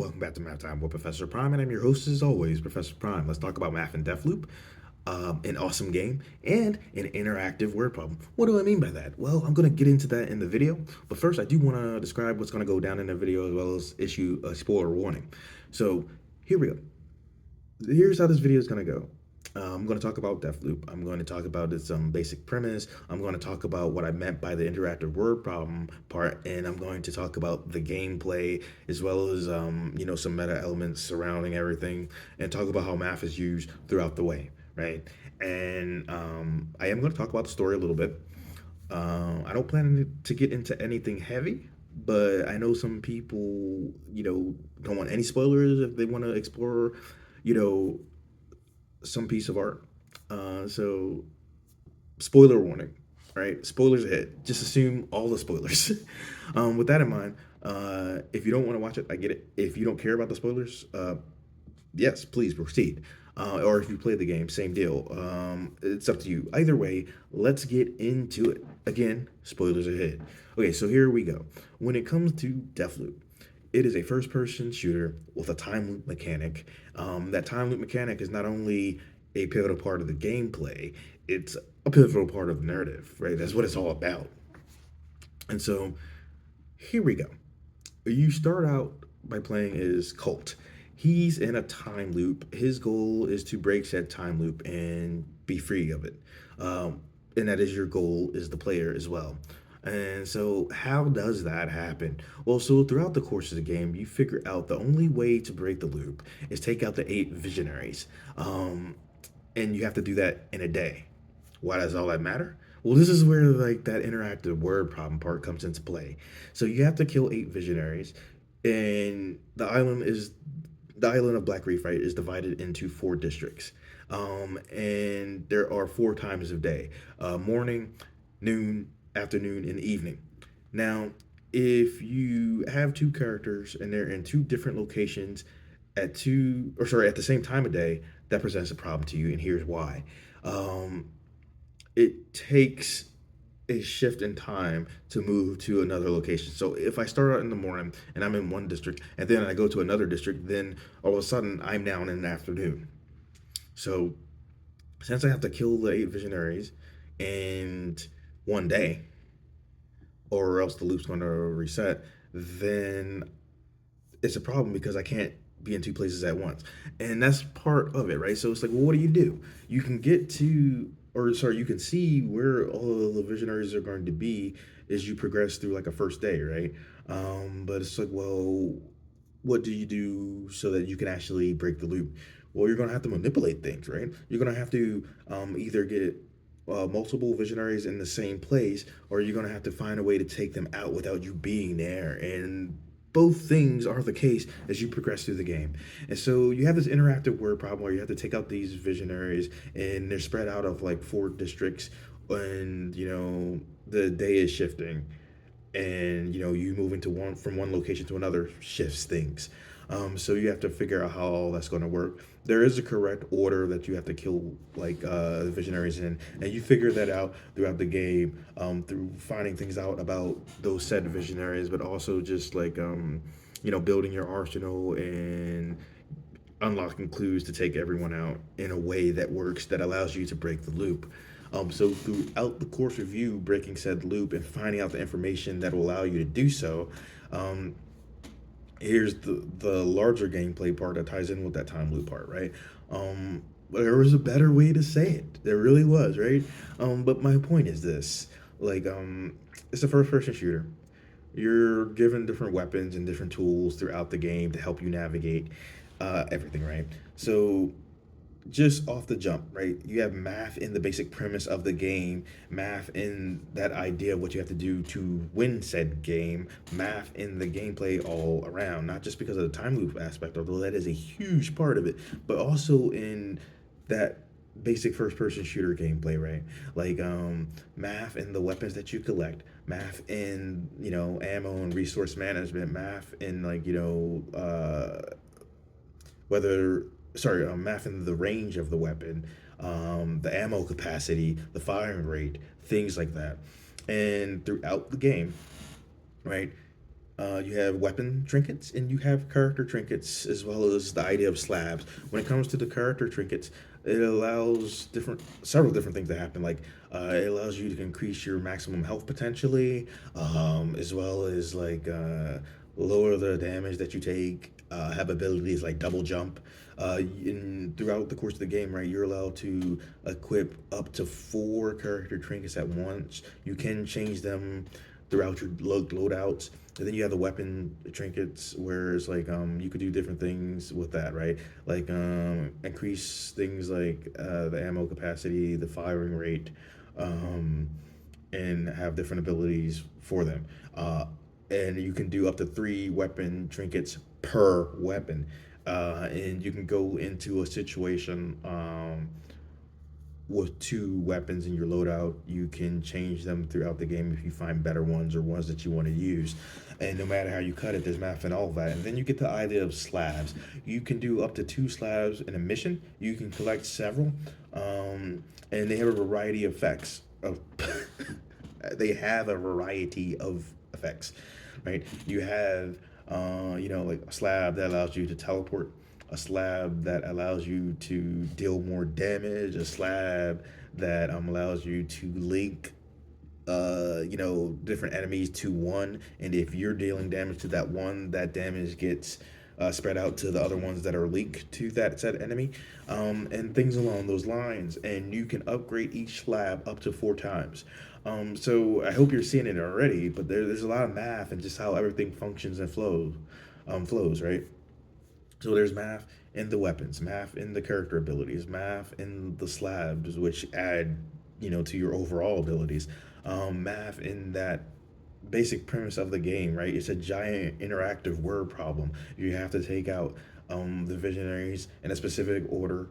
welcome back to Math Time with Professor Prime, and I'm your host as always, Professor Prime. Let's talk about math and Deathloop, an awesome game, and an interactive word problem. What do I mean by that? Well, I'm going to get into that in the video, but first I do want to describe what's going to go down in the video as well as issue a spoiler warning. So here we go. Here's how this video is going to go. I'm going to talk about Deathloop. I'm going to talk about its basic premise. I'm going to talk about what I meant by the interactive word problem part, and I'm going to talk about the gameplay as well as some meta elements surrounding everything, and talk about how math is used throughout the way, right? And I am going to talk about the story a little bit. I don't plan to get into anything heavy, but I know some people, don't want any spoilers if they want to explore, you know, some piece of art. So, spoiler warning, right? Spoilers ahead. Just assume all the spoilers. With that in mind, if you don't want to watch it, I get it. If you don't care about the spoilers, yes, please proceed. Or if you play the game, same deal. It's up to you. Either way, let's get into it. Again, spoilers ahead. Okay, so here we go. When it comes to Deathloop, it is a first-person shooter with a time loop mechanic. That time loop mechanic is not only a pivotal part of the gameplay, it's a pivotal part of the narrative, right? That's what it's all about. And so, here we go. You start out by playing as Colt. He's in a time loop. His goal is to break said time loop and be free of it. And that is your goal as the player as well. And so, how does that happen? Well, so throughout the course of the game, you figure out the only way to break the loop is take out the 8 visionaries. And you have to do that in a day. Why does all that matter? Well, this is where like that interactive word problem part comes into play. So you have to kill 8 visionaries, and the island of Black Reef, right, is divided into 4 districts. And there are 4 times of day: morning, noon, afternoon, and evening. Now, if you have 2 characters and they're in 2 different locations at the same time of day, that presents a problem to you, and here's why. It takes a shift in time to move to another location. So if I start out in the morning and I'm in one district and then I go to another district, then all of a sudden I'm down in the afternoon. So since I have to kill the 8 visionaries in one day, or else the loop's going to reset, then it's a problem because I can't be in 2 places at once. And that's part of it, right? So it's like, well, what do? You can you can see where all of the visionaries are going to be as you progress through like a first day, right? But it's like, well, what do you do so that you can actually break the loop? Well, you're going to have to manipulate things, right? You're going to have to either get multiple visionaries in the same place, or you're going to have to find a way to take them out without you being there. And both things are the case as you progress through the game. And so you have this interactive word problem where you have to take out these visionaries, and they're spread out of like 4 districts, and the day is shifting, and you move into from one location to another shifts things. So you have to figure out how all that's going to work. There is a correct order that you have to kill the visionaries in, and you figure that out throughout the game through finding things out about those said visionaries, but also just building your arsenal and unlocking clues to take everyone out in a way that works, that allows you to break the loop. So throughout the course of you breaking said loop and finding out the information that will allow you to do so, here's the larger gameplay part that ties in with that time loop part, right? There was a better way to say it. There really was, right? But my point is this: it's a first-person shooter. You're given different weapons and different tools throughout the game to help you navigate everything, right? So just off the jump, right? You have math in the basic premise of the game, math in that idea of what you have to do to win said game, math in the gameplay all around, not just because of the time loop aspect, although that is a huge part of it, but also in that basic first person shooter gameplay, right? Math in the weapons that you collect, math in, ammo and resource management, math in math in the range of the weapon, the ammo capacity, the firing rate, things like that. And throughout the game, right, You have weapon trinkets and you have character trinkets, as well as the idea of slabs. When it comes to the character trinkets, it allows several different things to happen. Like it allows you to increase your maximum health potentially, as well as like lower the damage that you take. Have abilities like double jump. Throughout the course of the game, right, you're allowed to equip up to 4 character trinkets at once. You can change them throughout your loadouts. And then you have the weapon trinkets, where it's like you could do different things with that, right? Like increase things like the ammo capacity, the firing rate, um, and have different abilities for them. And you can do up to 3 weapon trinkets per weapon. And you can go into a situation with 2 weapons in your loadout. You can change them throughout the game if you find better ones or ones that you want to use. And no matter how you cut it, there's math and all that. And then you get the idea of slabs. You can do up to 2 slabs in a mission. You can collect several, and they have a variety of effects. Of they have a variety of effects, right? You have, like a slab that allows you to teleport, a slab that allows you to deal more damage, a slab that allows you to link different enemies to one, and if you're dealing damage to that one, that damage gets spread out to the other ones that are linked to that said enemy, and things along those lines. And you can upgrade each slab up to 4 times. So I hope you're seeing it already, but there's a lot of math and just how everything functions and flows, right? So there's math in the weapons, math in the character abilities, math in the slabs, which add, to your overall abilities. Math in that basic premise of the game, right? It's a giant interactive word problem. You have to take out the visionaries in a specific order,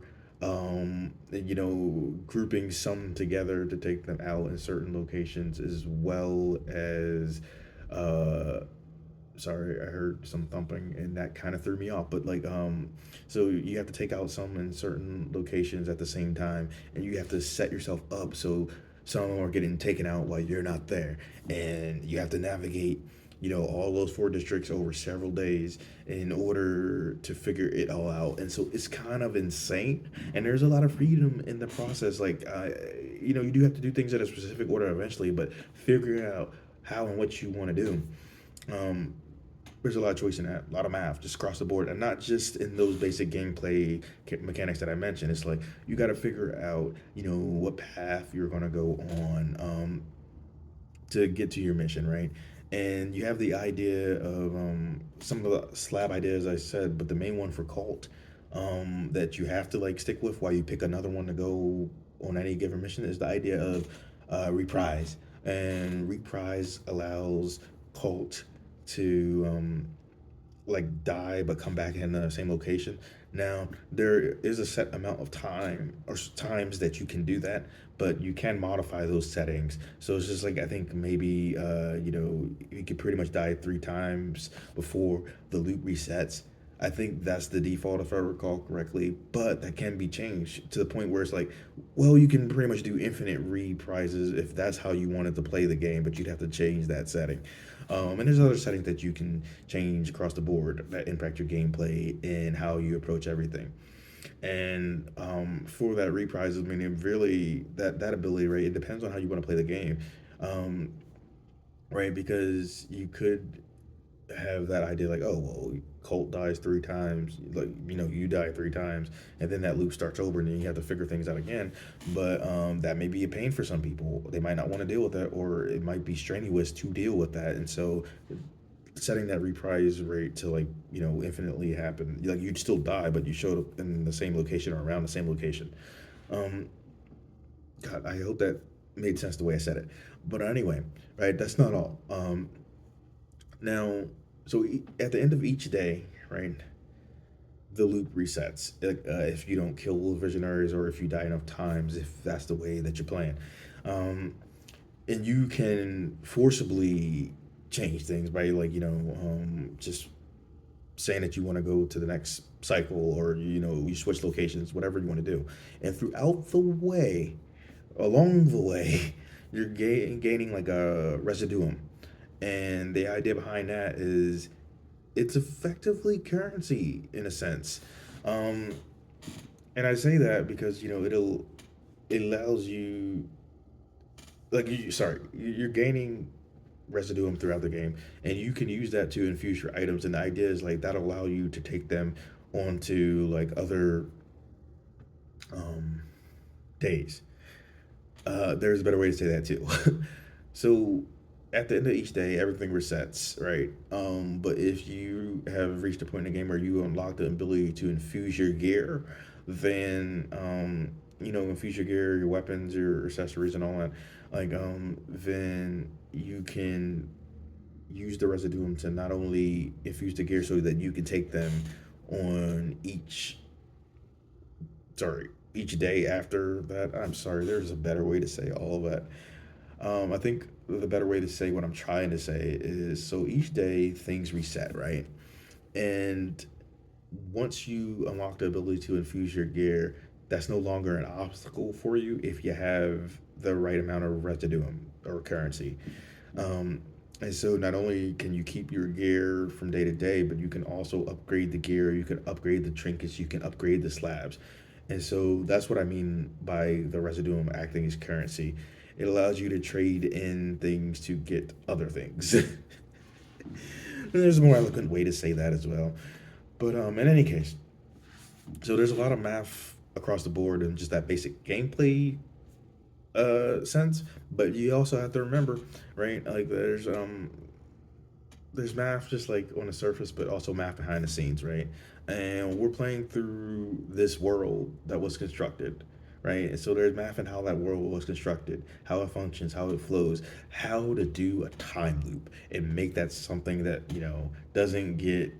grouping some together to take them out in certain locations, as well as uh, sorry, I heard some thumping and that kind of threw me off. But like, so you have to take out some in certain locations at the same time, and you have to set yourself up so some of them are getting taken out while you're not there, and you have to navigate, all those 4 districts over several days in order to figure it all out. And so it's kind of insane, and there's a lot of freedom in the process. Like, you do have to do things in a specific order eventually, but figuring out how and what you want to do. Um, there's a lot of choice in that, a lot of math just across the board, and not just in those basic gameplay mechanics that I mentioned. It's like you got to figure out, what path you're gonna go on, to get to your mission, right? And you have the idea of some of the slab ideas I said, but the main one for cult, that you have to like stick with while you pick another one to go on any given mission, is the idea of reprise. And reprise allows cult to like die but come back in the same location. Now there is a set amount of time or times that you can do that, but you can modify those settings. So it's just like, I think maybe you could pretty much die 3 times before the loop resets. I think that's the default if I recall correctly, but that can be changed to the point where it's like, well, you can pretty much do infinite reprises if that's how you wanted to play the game, but you'd have to change that setting. And there's other settings that you can change across the board that impact your gameplay and how you approach everything. And for that reprise, I mean, it really, that ability, right? It depends on how you want to play the game, um, right? Because you could have that idea like, oh well, Colt dies 3 times, like, you die 3 times, and then that loop starts over, and then you have to figure things out again. But that may be a pain for some people. They might not want to deal with that, or it might be strenuous to deal with that. And so setting that reprise rate to like, infinitely happen, like you'd still die, but you showed up in the same location or around the same location. um God, I hope that made sense the way I said it. But anyway, right, that's not all. Now, so at the end of each day, right, the loop resets. If you don't kill visionaries, or if you die enough times, if that's the way that you're playing. Um, and you can forcibly change things by like, just saying that you want to go to the next cycle, or, you switch locations, whatever you want to do. And throughout the way, along the way, you're gaining like a residuum, And the idea behind that is it's effectively currency in a sense. Um, and I say that because it allows you, like you sorry, you're gaining residuum throughout the game, and you can use that to infuse your items. And the idea is like that'll allow you to take them onto like other um, days. There's a better way to say that too. So at the end of each day, everything resets, right? But if you have reached a point in the game where you unlock the ability to infuse your gear, then infuse your gear, your weapons, your accessories, and all that, then you can use the residuum to not only infuse the gear so that you can take them on each day after that. I'm sorry, there's a better way to say all of that. I think the better way to say what I'm trying to say is so each day things reset, right? And once you unlock the ability to infuse your gear, that's no longer an obstacle for you if you have the right amount of residuum or currency. Um, and so not only can you keep your gear from day to day, but you can also upgrade the gear, you can upgrade the trinkets, you can upgrade the slabs. And so that's what I mean by the residuum acting as currency. It allows you to trade in things to get other things. There's a more eloquent way to say that as well. But in any case, so there's a lot of math across the board and just that basic gameplay sense. But you also have to remember, right? Like there's math just like on the surface, but also math behind the scenes, right? And we're playing through this world that was constructed, right? And so there's math in how that world was constructed, how it functions, how it flows, how to do a time loop and make that something that doesn't get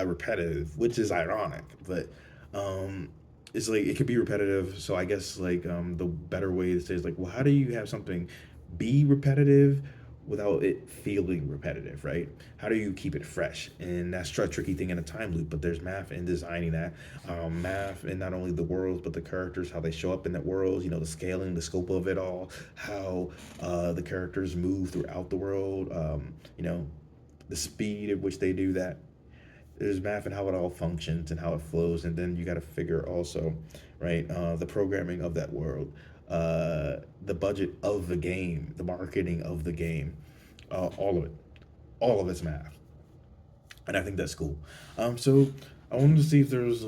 repetitive, which is ironic, but um, it's like it could be repetitive. So I guess the better way to say is like, well, how do you have something be repetitive without it feeling repetitive, right? How do you keep it fresh? And that's a tricky thing in a time loop. But there's math in designing that, math in not only the worlds but the characters, how they show up in that world. The scaling, the scope of it all, how the characters move throughout the world. The speed at which they do that. There's math and how it all functions and how it flows, and then you got to figure also, right, the programming of that world, the budget of the game, the marketing of the game, all of it, all of it's math, and I think that's cool. So I wanted to see if there's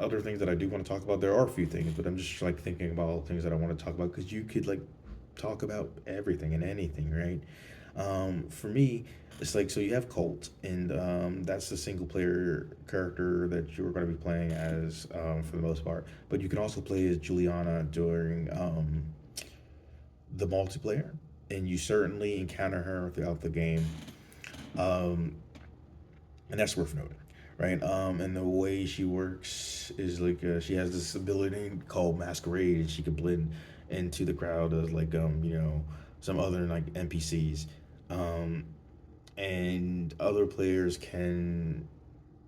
other things that I do want to talk about. There are a few things, but I'm just like thinking about things that I want to talk about because you could like talk about everything and anything, right? For me, it's like so you have Colt, and that's the single player character that you're going to be playing as for the most part. But you can also play as Juliana during the multiplayer, and you certainly encounter her throughout the game. Um, and that's worth noting, right? And the way she works is like she has this ability called Masquerade, and she can blend into the crowd as some other like NPCs, um, and other players can,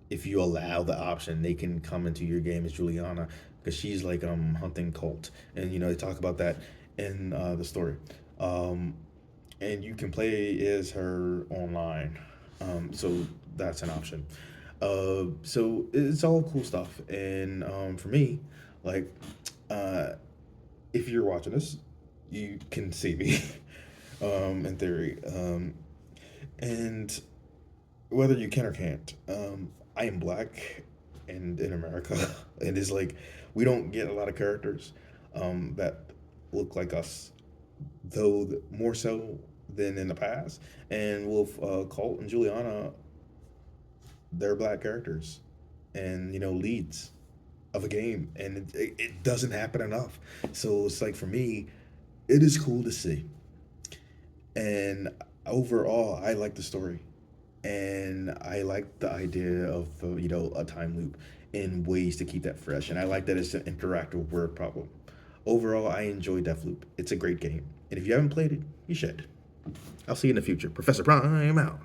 if you allow the option, they can come into your game as Juliana because she's like hunting Colt, and they talk about that in the story. Um, and you can play as her online. So that's an option. So it's all cool stuff. And for me, like, uh, if you're watching this, you can see me in theory. And whether you can or can't, I am black and in America, and it's like we don't get a lot of characters that look like us, though more so than in the past. And with Colt and Juliana, they're black characters and leads of a game, and it doesn't happen enough. So it's like for me, it is cool to see, and overall, I like the story, and I like the idea of a time loop in ways to keep that fresh, and I like that it's an interactive word problem. Overall, I enjoy Deathloop. It's a great game, and if you haven't played it, you should. I'll see you in the future. Professor Prime out.